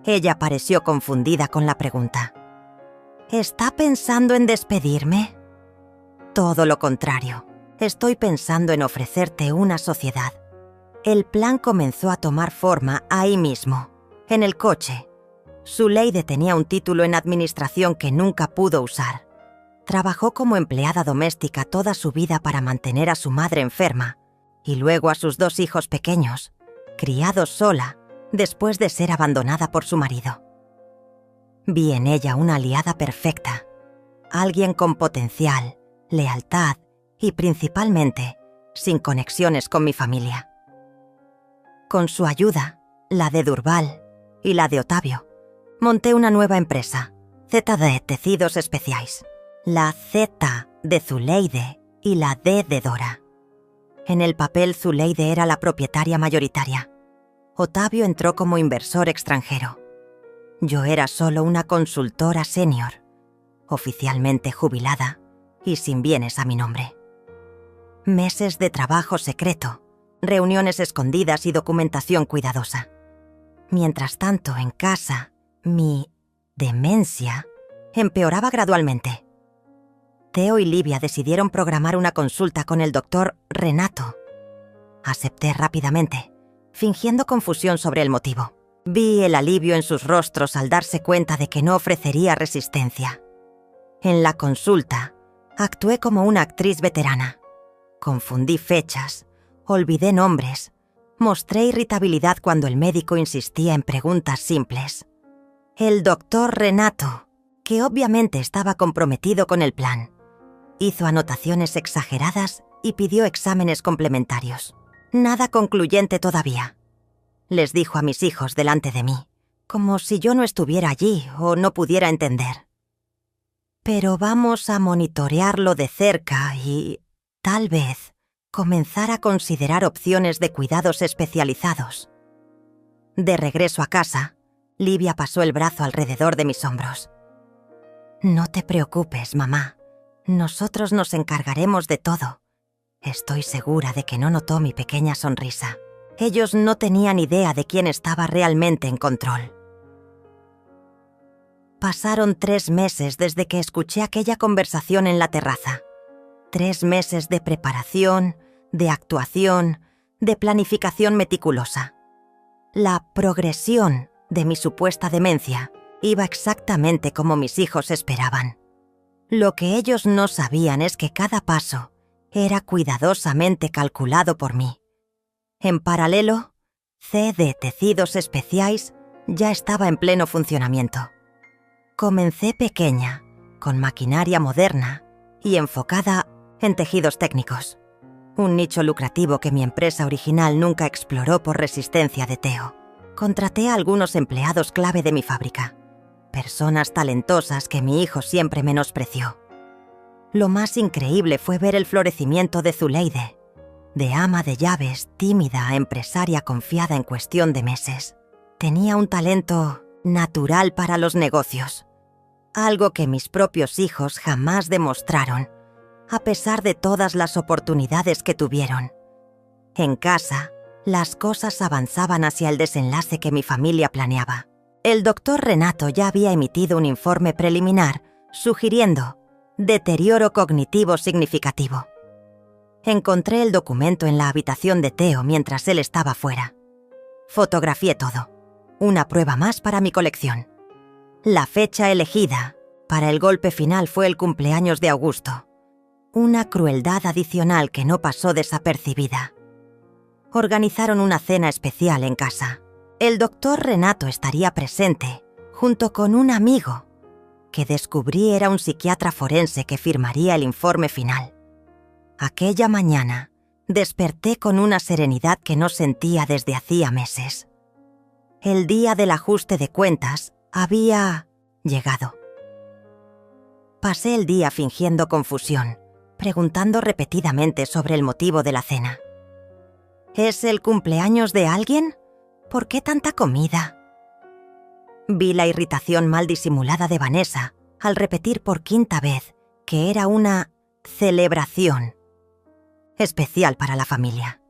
Ella pareció confundida con la pregunta. ¿Está pensando en despedirme? Todo lo contrario. Estoy pensando en ofrecerte una sociedad. El plan comenzó a tomar forma ahí mismo, en el coche. Zuleide tenía un título en administración que nunca pudo usar. Trabajó como empleada doméstica toda su vida para mantener a su madre enferma y luego a sus 2 hijos pequeños, criados sola después de ser abandonada por su marido. Vi en ella una aliada perfecta, alguien con potencial, lealtad y principalmente sin conexiones con mi familia. Con su ayuda, la de Durval y la de Otavio, monté una nueva empresa, ZD Tecidos Especiais. La Z de Zuleide y la D de Dora. En el papel, Zuleide era la propietaria mayoritaria. Otavio entró como inversor extranjero. Yo era solo una consultora senior, oficialmente jubilada y sin bienes a mi nombre. Meses de trabajo secreto, reuniones escondidas y documentación cuidadosa. Mientras tanto, en casa, mi demencia empeoraba gradualmente. Theo y Livia decidieron programar una consulta con el doctor Renato. Acepté rápidamente, fingiendo confusión sobre el motivo. Vi el alivio en sus rostros al darse cuenta de que no ofrecería resistencia. En la consulta, actué como una actriz veterana. Confundí fechas, olvidé nombres, mostré irritabilidad cuando el médico insistía en preguntas simples. El doctor Renato, que obviamente estaba comprometido con el plan, hizo anotaciones exageradas y pidió exámenes complementarios. Nada concluyente todavía, les dijo a mis hijos delante de mí, como si yo no estuviera allí o no pudiera entender. Pero vamos a monitorearlo de cerca y, tal vez, comenzar a considerar opciones de cuidados especializados. De regreso a casa, Livia pasó el brazo alrededor de mis hombros. No te preocupes, mamá. Nosotros nos encargaremos de todo. Estoy segura de que no notó mi pequeña sonrisa. Ellos no tenían idea de quién estaba realmente en control. Pasaron 3 meses desde que escuché aquella conversación en la terraza. 3 meses de preparación, de actuación, de planificación meticulosa. La progresión de mi supuesta demencia iba exactamente como mis hijos esperaban. Lo que ellos no sabían es que cada paso era cuidadosamente calculado por mí. En paralelo, C de Tecidos Especiais ya estaba en pleno funcionamiento. Comencé pequeña, con maquinaria moderna y enfocada en tejidos técnicos, un nicho lucrativo que mi empresa original nunca exploró por resistencia de Theo. Contraté a algunos empleados clave de mi fábrica, personas talentosas que mi hijo siempre menospreció. Lo más increíble fue ver el florecimiento de Zuleide, de ama de llaves, tímida a empresaria confiada en cuestión de meses. Tenía un talento natural para los negocios, algo que mis propios hijos jamás demostraron, a pesar de todas las oportunidades que tuvieron. En casa, las cosas avanzaban hacia el desenlace que mi familia planeaba. El doctor Renato ya había emitido un informe preliminar sugiriendo deterioro cognitivo significativo. Encontré el documento en la habitación de Theo mientras él estaba fuera. Fotografié todo. Una prueba más para mi colección. La fecha elegida para el golpe final fue el cumpleaños de Augusto. Una crueldad adicional que no pasó desapercibida. Organizaron una cena especial en casa. El doctor Renato estaría presente, junto con un amigo, que descubrí era un psiquiatra forense que firmaría el informe final. Aquella mañana, desperté con una serenidad que no sentía desde hacía meses. El día del ajuste de cuentas había llegado. Pasé el día fingiendo confusión, preguntando repetidamente sobre el motivo de la cena. ¿Es el cumpleaños de alguien? ¿Por qué tanta comida? Vi la irritación mal disimulada de Vanessa al repetir por 5ª vez que era una celebración especial para la familia.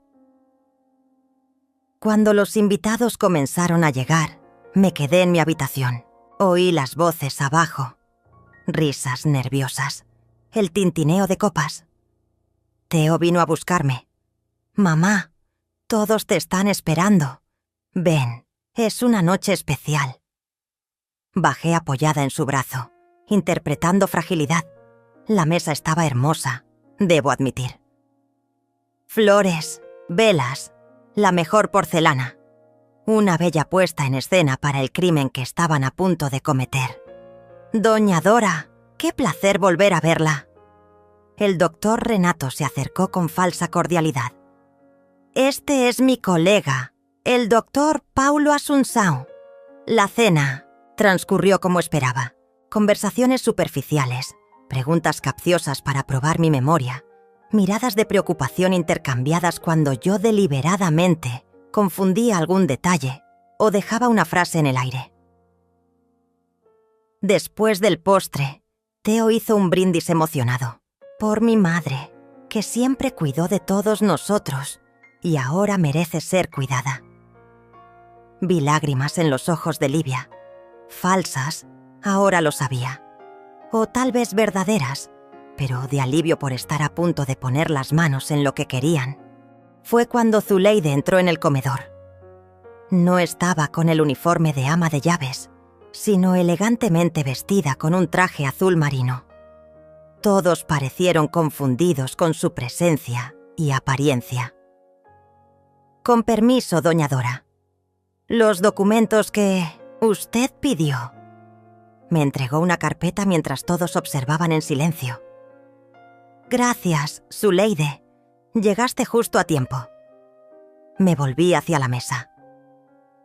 Cuando los invitados comenzaron a llegar, me quedé en mi habitación. Oí las voces abajo, risas nerviosas, el tintineo de copas. Theo vino a buscarme. «Mamá, todos te están esperando. Ven, es una noche especial». Bajé apoyada en su brazo, interpretando fragilidad. La mesa estaba hermosa, debo admitir. Flores, velas, la mejor porcelana. Una bella puesta en escena para el crimen que estaban a punto de cometer. «Doña Dora, qué placer volver a verla». El doctor Renato se acercó con falsa cordialidad. «Este es mi colega, el doctor Paulo Asunção». La cena transcurrió como esperaba. Conversaciones superficiales, preguntas capciosas para probar mi memoria, miradas de preocupación intercambiadas cuando yo deliberadamente confundía algún detalle o dejaba una frase en el aire. Después del postre, Theo hizo un brindis emocionado. Por mi madre, que siempre cuidó de todos nosotros y ahora merece ser cuidada. Vi lágrimas en los ojos de Livia. Falsas, ahora lo sabía. O tal vez verdaderas, pero de alivio por estar a punto de poner las manos en lo que querían. Fue cuando Zuleide entró en el comedor. No estaba con el uniforme de ama de llaves, sino elegantemente vestida con un traje azul marino. Todos parecieron confundidos con su presencia y apariencia. «Con permiso, doña Dora. Los documentos que usted pidió». Me entregó una carpeta mientras todos observaban en silencio. «Gracias, Zuleide. Llegaste justo a tiempo». Me volví hacia la mesa.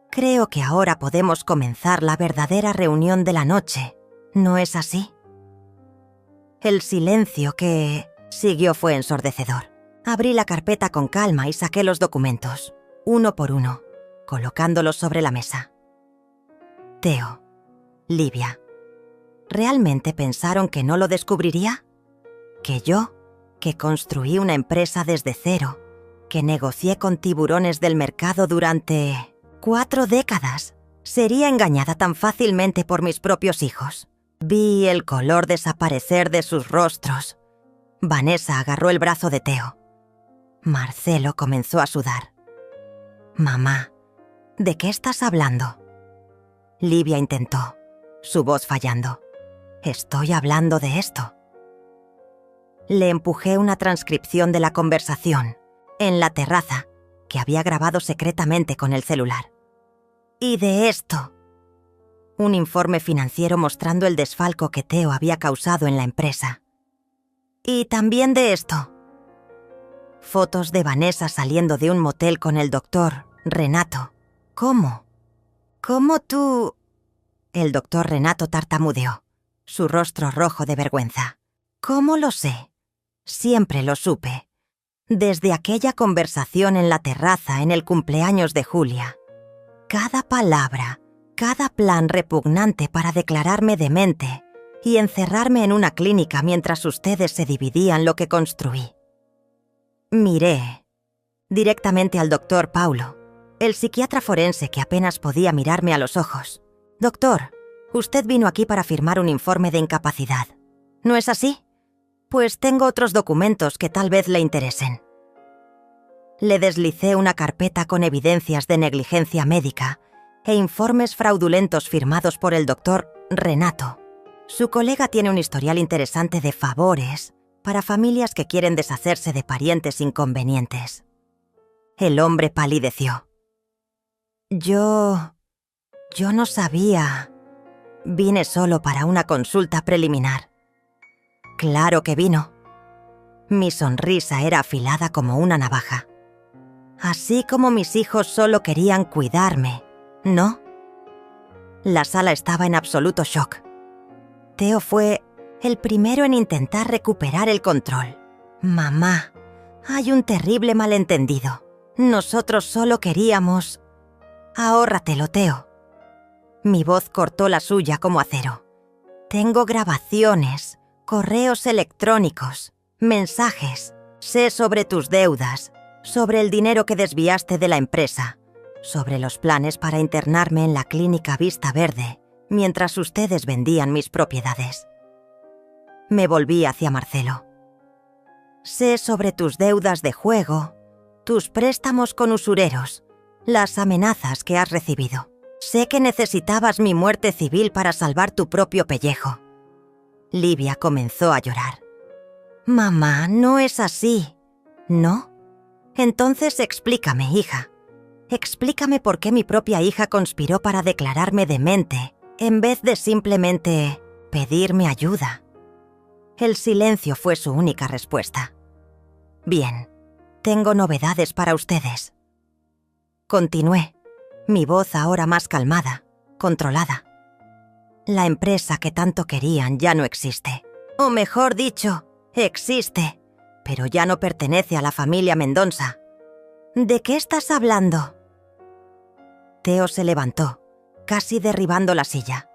«Creo que ahora podemos comenzar la verdadera reunión de la noche, ¿no es así?» El silencio que siguió fue ensordecedor. Abrí la carpeta con calma y saqué los documentos, uno por uno, colocándolos sobre la mesa. Theo, Livia. ¿Realmente pensaron que no lo descubriría? ¿Que yo, que construí una empresa desde cero, que negocié con tiburones del mercado durante 4 décadas, Sería engañada tan fácilmente por mis propios hijos. Vi el color desaparecer de sus rostros. Vanessa agarró el brazo de Theo. Marcelo comenzó a sudar. «Mamá, ¿de qué estás hablando?» Livia intentó, su voz fallando. «Estoy hablando de esto». Le empujé una transcripción de la conversación, en la terraza, que había grabado secretamente con el celular. «Y de esto». Un informe financiero mostrando el desfalco que Theo había causado en la empresa. «Y también de esto». Fotos de Vanessa saliendo de un motel con el doctor Renato. «¿Cómo? ¿Cómo tú...?» El doctor Renato tartamudeó, su rostro rojo de vergüenza. «¿Cómo lo sé? Siempre lo supe. Desde aquella conversación en la terraza en el cumpleaños de Julia. Cada palabra, cada plan repugnante para declararme demente y encerrarme en una clínica mientras ustedes se dividían lo que construí». Miré directamente al doctor Paulo, el psiquiatra forense que apenas podía mirarme a los ojos. «Doctor, usted vino aquí para firmar un informe de incapacidad. ¿No es así? Pues tengo otros documentos que tal vez le interesen». Le deslicé una carpeta con evidencias de negligencia médica e informes fraudulentos firmados por el doctor Renato. Su colega tiene un historial interesante de favores para familias que quieren deshacerse de parientes inconvenientes. El hombre palideció. Yo no sabía. Vine solo para una consulta preliminar». «Claro que vino». Mi sonrisa era afilada como una navaja. «Así como mis hijos solo querían cuidarme, ¿no?» La sala estaba en absoluto shock. Theo fue el primero en intentar recuperar el control. «Mamá, hay un terrible malentendido. Nosotros solo queríamos...» «Ahórratelo, Theo». Mi voz cortó la suya como acero. «Tengo grabaciones, correos electrónicos, mensajes. Sé sobre tus deudas, sobre el dinero que desviaste de la empresa, sobre los planes para internarme en la clínica Vista Verde mientras ustedes vendían mis propiedades». Me volví hacia Marcelo. «Sé sobre tus deudas de juego, tus préstamos con usureros, las amenazas que has recibido. Sé que necesitabas mi muerte civil para salvar tu propio pellejo». Livia comenzó a llorar. «Mamá, no es así». «¿No? Entonces explícame, hija. Explícame por qué mi propia hija conspiró para declararme demente, en vez de simplemente pedirme ayuda». El silencio fue su única respuesta. «Bien, tengo novedades para ustedes». Continué, mi voz ahora más calmada, controlada. «La empresa que tanto querían ya no existe. O mejor dicho, existe, pero ya no pertenece a la familia Mendonça». «¿De qué estás hablando?» Theo se levantó, casi derribando la silla.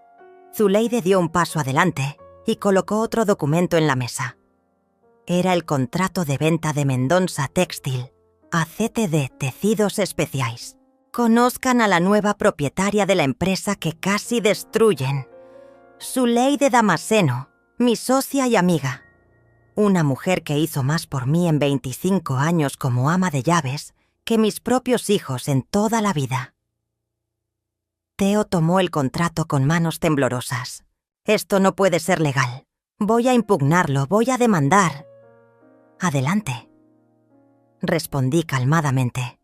Zuleide dio un paso adelante y colocó otro documento en la mesa. Era el contrato de venta de Mendonça Textil a CTD Tecidos Especiais. Conozcan a la nueva propietaria de la empresa que casi destruyen. Zuleide Damasceno, mi socia y amiga. Una mujer que hizo más por mí en 25 años como ama de llaves que mis propios hijos en toda la vida». Theo tomó el contrato con manos temblorosas. «Esto no puede ser legal. Voy a impugnarlo, voy a demandar». «Adelante», respondí calmadamente.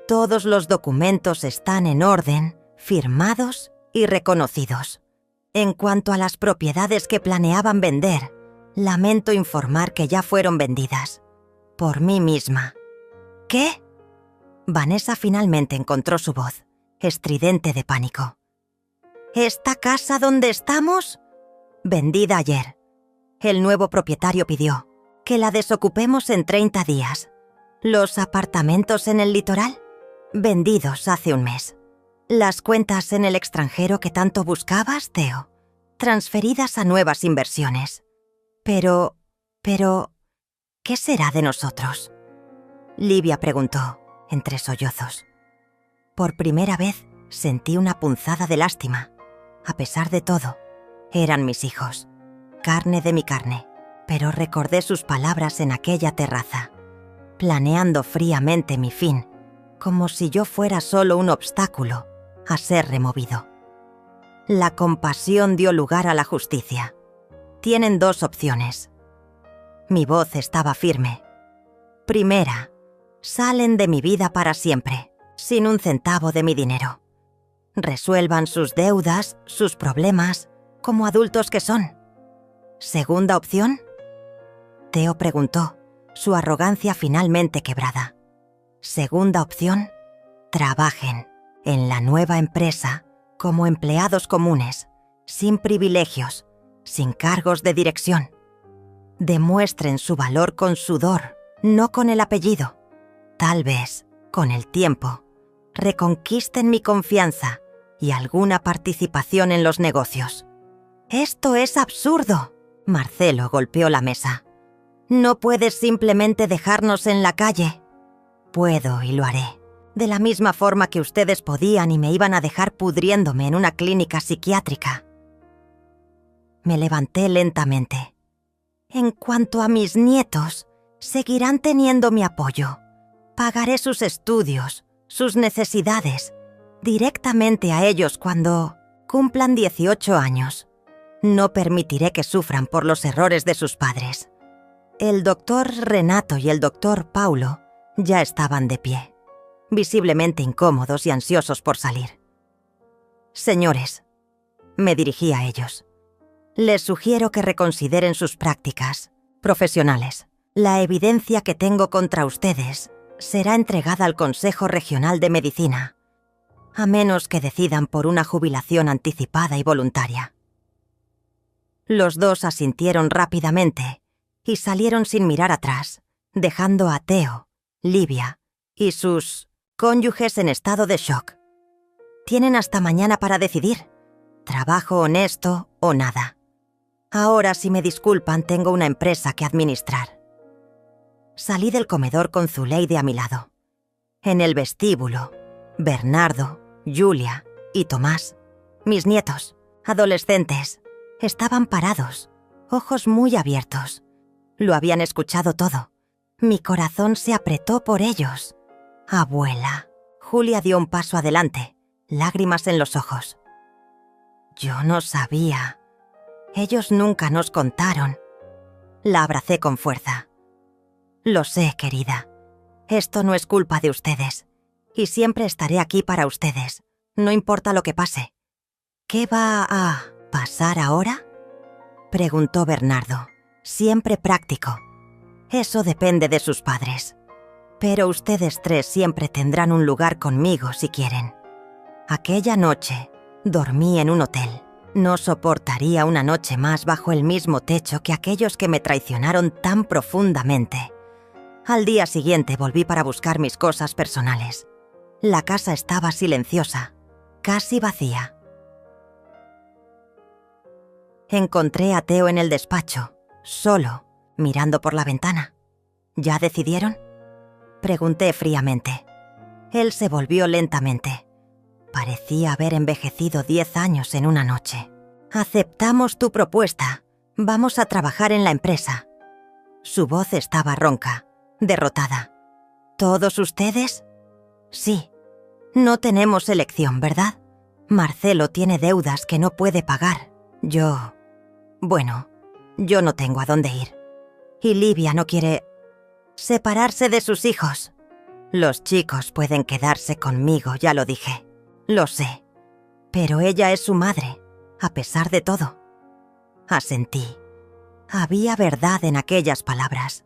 «Todos los documentos están en orden, firmados y reconocidos. En cuanto a las propiedades que planeaban vender, lamento informar que ya fueron vendidas. Por mí misma». «¿Qué?» Vanessa finalmente encontró su voz, estridente de pánico. «¿Esta casa donde estamos?» «Vendida ayer. El nuevo propietario pidió que la desocupemos en 30 días. ¿Los apartamentos en el litoral?» «Vendidos hace un mes. ¿Las cuentas en el extranjero que tanto buscabas, Theo?» «Transferidas a nuevas inversiones. Pero, ¿qué será de nosotros?», Livia preguntó, entre sollozos. Por primera vez, Sentí una punzada de lástima. A pesar de todo, eran mis hijos, carne de mi carne. Pero recordé sus palabras en aquella terraza, planeando fríamente mi fin, como si yo fuera solo un obstáculo a ser removido. La compasión dio lugar a la justicia. Tienen dos opciones. Mi voz estaba firme. Primera, salen de mi vida para siempre, sin un centavo de mi dinero. Resuelvan sus deudas, sus problemas, como adultos que son. Segunda opción, Theo preguntó, su arrogancia finalmente quebrada. Segunda opción, trabajen en la nueva empresa como empleados comunes, sin privilegios, sin cargos de dirección. Demuestren su valor con sudor, no con el apellido. Tal vez, con el tiempo, reconquisten mi confianza y alguna participación en los negocios. «¡Esto es absurdo!», Marcelo golpeó la mesa. «No puedes simplemente dejarnos en la calle». «Puedo y lo haré. De la misma forma que ustedes podían y me iban a dejar pudriéndome en una clínica psiquiátrica». Me levanté lentamente. «En cuanto a mis nietos, seguirán teniendo mi apoyo. Pagaré sus estudios, sus necesidades, directamente a ellos cuando cumplan 18 años. No permitiré que sufran por los errores de sus padres». El doctor Renato y el doctor Paulo ya estaban de pie, visiblemente incómodos y ansiosos por salir. «Señores», me dirigí a ellos, «les sugiero que reconsideren sus prácticas profesionales. La evidencia que tengo contra ustedes será entregada al Consejo Regional de Medicina, a menos que decidan por una jubilación anticipada y voluntaria». Los dos asintieron rápidamente y salieron sin mirar atrás, dejando a Theo, Livia y sus cónyuges en estado de shock. Tienen hasta mañana para decidir. Trabajo honesto o nada. Ahora, si me disculpan, tengo una empresa que administrar. Salí del comedor con Zuleide a mi lado. En el vestíbulo, Bernardo, Julia y Tomás, mis nietos, adolescentes, estaban parados, ojos muy abiertos. Lo habían escuchado todo. Mi corazón se apretó por ellos. «Abuela». Julia dio un paso adelante, lágrimas en los ojos. «Yo no sabía. Ellos nunca nos contaron». La abracé con fuerza. «Lo sé, querida. Esto no es culpa de ustedes. Y siempre estaré aquí para ustedes, no importa lo que pase». «¿Qué va a pasar ahora?», preguntó Bernardo, siempre práctico. «Eso depende de sus padres. Pero ustedes tres siempre tendrán un lugar conmigo si quieren». Aquella noche dormí en un hotel. No soportaría una noche más bajo el mismo techo que aquellos que me traicionaron tan profundamente. Al día siguiente volví para buscar mis cosas personales. La casa estaba silenciosa, casi vacía. Encontré a Theo en el despacho, solo, mirando por la ventana. «¿Ya decidieron?», pregunté fríamente. Él se volvió lentamente. Parecía haber envejecido 10 años en una noche. «Aceptamos tu propuesta. Vamos a trabajar en la empresa». Su voz estaba ronca, derrotada. «¿Todos ustedes?». «Sí. No tenemos elección, ¿verdad? Marcelo tiene deudas que no puede pagar. Bueno, yo no tengo a dónde ir. Y Livia no quiere separarse de sus hijos. Los chicos pueden quedarse conmigo, ya lo dije. Lo sé. Pero ella es su madre, a pesar de todo». Asentí. Había verdad en aquellas palabras.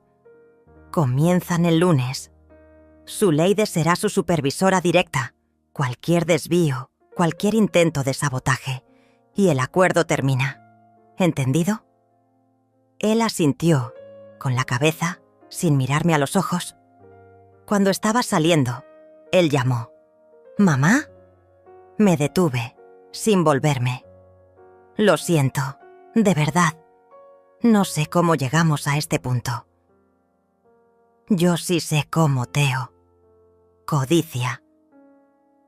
«Comienzan el lunes. Zuleide será su supervisora directa. Cualquier desvío, cualquier intento de sabotaje. Y el acuerdo termina. ¿Entendido?». Él asintió, con la cabeza, sin mirarme a los ojos. Cuando estaba saliendo, él llamó. «¿Mamá?». Me detuve, sin volverme. «Lo siento, de verdad. No sé cómo llegamos a este punto». «Yo sí sé cómo, Theo. Codicia.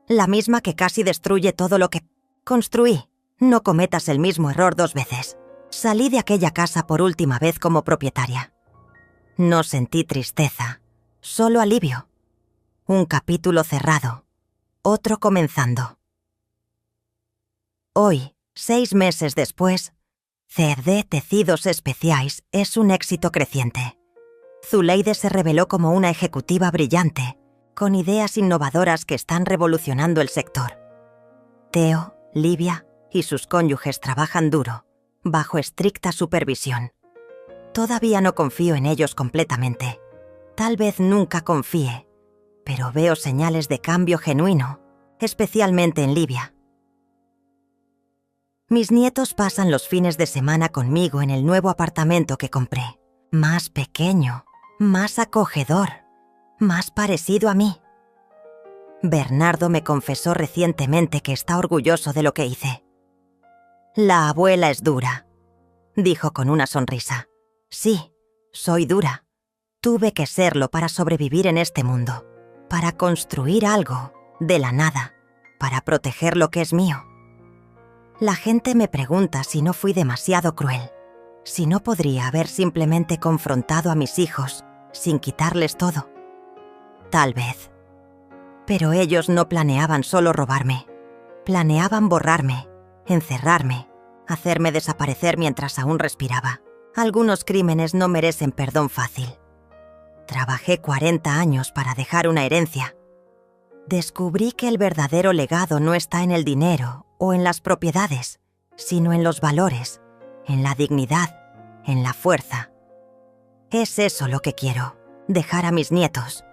La misma que casi destruye todo lo que construí. No cometas el mismo error 2 veces. Salí de aquella casa por última vez como propietaria. No sentí tristeza, solo alivio. Un capítulo cerrado, otro comenzando. Hoy, 6 meses después, CD Tecidos Especiais es un éxito creciente. Zuleide se reveló como una ejecutiva brillante, con ideas innovadoras que están revolucionando el sector. Teo, Livia y sus cónyuges trabajan duro, bajo estricta supervisión. Todavía no confío en ellos completamente. Tal vez nunca confíe, pero veo señales de cambio genuino, especialmente en Livia. Mis nietos pasan los fines de semana conmigo en el nuevo apartamento que compré. Más pequeño, más acogedor, más parecido a mí. Bernardo me confesó recientemente que está orgulloso de lo que hice. La abuela es dura, dijo con una sonrisa. Sí, soy dura. Tuve que serlo para sobrevivir en este mundo, para construir algo de la nada, para proteger lo que es mío. La gente me pregunta si no fui demasiado cruel, si no podría haber simplemente confrontado a mis hijos sin quitarles todo. Tal vez. Pero ellos no planeaban solo robarme. Planeaban borrarme, encerrarme, hacerme desaparecer mientras aún respiraba. Algunos crímenes no merecen perdón fácil. Trabajé 40 años para dejar una herencia. Descubrí que el verdadero legado no está en el dinero o en las propiedades, sino en los valores, en la dignidad, en la fuerza. Es eso lo que quiero, dejar a mis nietos.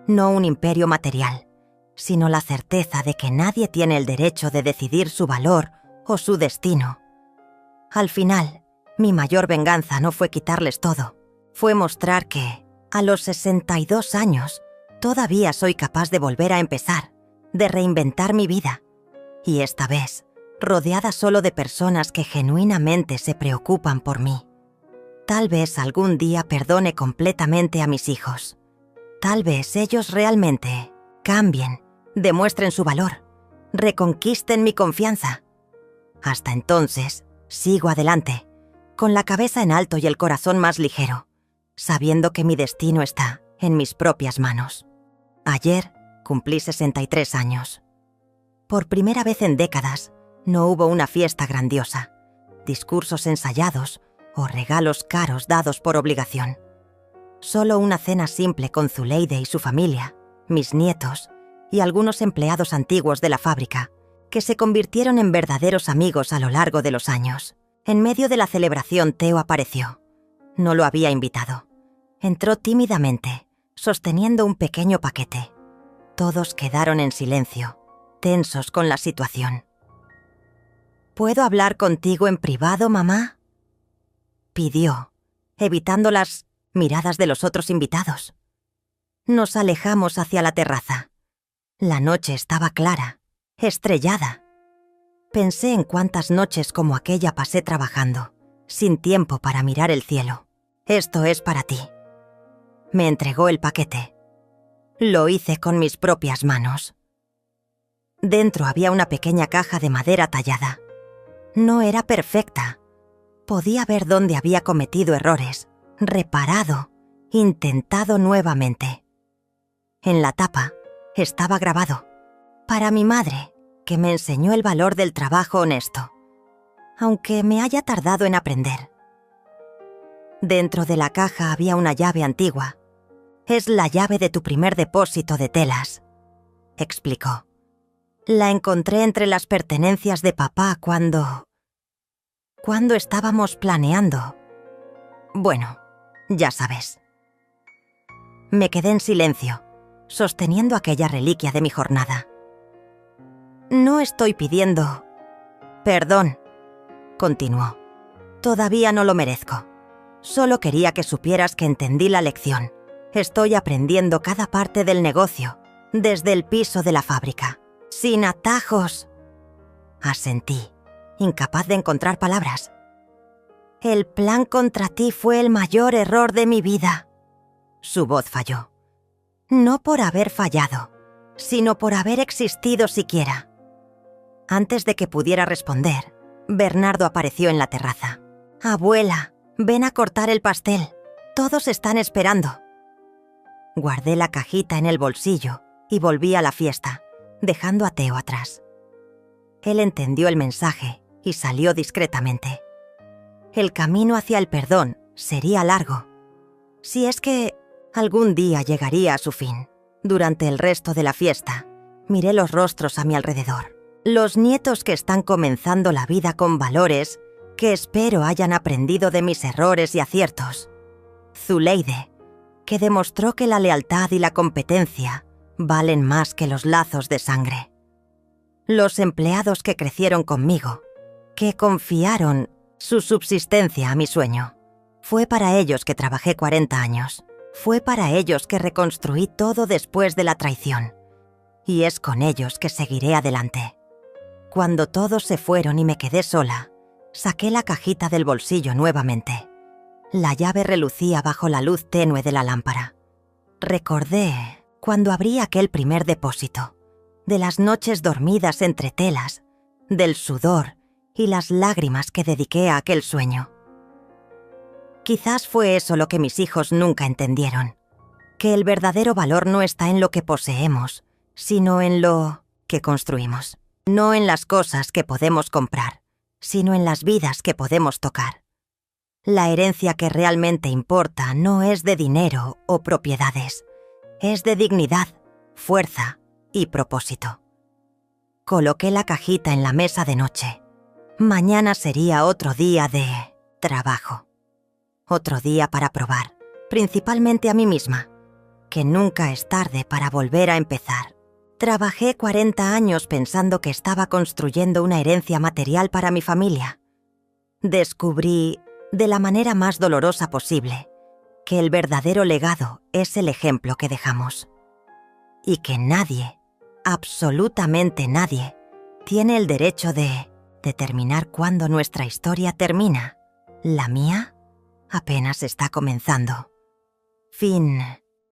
No un imperio material, sino la certeza de que nadie tiene el derecho de decidir su valor o su destino. Al final, mi mayor venganza no fue quitarles todo, fue mostrar que, a los 62 años, todavía soy capaz de volver a empezar, de reinventar mi vida. Y esta vez, rodeada solo de personas que genuinamente se preocupan por mí. Tal vez algún día perdone completamente a mis hijos. Tal vez ellos realmente cambien, demuestren su valor, reconquisten mi confianza. Hasta entonces, sigo adelante, con la cabeza en alto y el corazón más ligero, sabiendo que mi destino está en mis propias manos. Ayer cumplí 63 años. Por primera vez en décadas, no hubo una fiesta grandiosa, discursos ensayados o regalos caros dados por obligación. Solo una cena simple con Zuleide y su familia, mis nietos y algunos empleados antiguos de la fábrica, que se convirtieron en verdaderos amigos a lo largo de los años. En medio de la celebración, Teo apareció. No lo había invitado. Entró tímidamente, sosteniendo un pequeño paquete. Todos quedaron en silencio, tensos con la situación. ¿Puedo hablar contigo en privado, mamá?, pidió, evitando las miradas de los otros invitados. Nos alejamos hacia la terraza. La noche estaba clara, estrellada. Pensé en cuántas noches como aquella pasé trabajando, sin tiempo para mirar el cielo. Esto es para ti. Me entregó el paquete. Lo hice con mis propias manos. Dentro había una pequeña caja de madera tallada. No era perfecta. Podía ver dónde había cometido errores, reparado, intentado nuevamente. En la tapa estaba grabado: para mi madre, que me enseñó el valor del trabajo honesto, aunque me haya tardado en aprender. Dentro de la caja había una llave antigua. Es la llave de tu primer depósito de telas, explicó. La encontré entre las pertenencias de papá cuando estábamos planeando. Bueno, ya sabes. Me quedé en silencio, sosteniendo aquella reliquia de mi jornada. No estoy pidiendo perdón, continuó. Todavía no lo merezco. Solo quería que supieras que entendí la lección. Estoy aprendiendo cada parte del negocio, desde el piso de la fábrica, sin atajos. Asentí, incapaz de encontrar palabras. El plan contra ti fue el mayor error de mi vida. Su voz falló. No por haber fallado, sino por haber existido siquiera. Antes de que pudiera responder, Bernardo apareció en la terraza. «Abuela, ven a cortar el pastel. Todos están esperando». Guardé la cajita en el bolsillo y volví a la fiesta, dejando a Theo atrás. Él entendió el mensaje y salió discretamente. El camino hacia el perdón sería largo, si es que algún día llegaría a su fin. Durante el resto de la fiesta, miré los rostros a mi alrededor. Los nietos que están comenzando la vida con valores que espero hayan aprendido de mis errores y aciertos. Zuleide, que demostró que la lealtad y la competencia valen más que los lazos de sangre. Los empleados que crecieron conmigo, que confiaron su subsistencia a mi sueño. Fue para ellos que trabajé 40 años. Fue para ellos que reconstruí todo después de la traición. Y es con ellos que seguiré adelante. Cuando todos se fueron y me quedé sola, saqué la cajita del bolsillo nuevamente. La llave relucía bajo la luz tenue de la lámpara. Recordé cuando abrí aquel primer depósito, de las noches dormidas entre telas, del sudor y las lágrimas que dediqué a aquel sueño. Quizás fue eso lo que mis hijos nunca entendieron, que el verdadero valor no está en lo que poseemos, sino en lo que construimos. No en las cosas que podemos comprar, sino en las vidas que podemos tocar. La herencia que realmente importa no es de dinero o propiedades, es de dignidad, fuerza y propósito. Coloqué la cajita en la mesa de noche. Mañana sería otro día de trabajo. Otro día para probar, principalmente a mí misma, que nunca es tarde para volver a empezar. Trabajé 40 años pensando que estaba construyendo una herencia material para mi familia. Descubrí, de la manera más dolorosa posible, que el verdadero legado es el ejemplo que dejamos. Y que nadie, absolutamente nadie, tiene el derecho de determinar cuándo nuestra historia termina. La mía apenas está comenzando. Fin.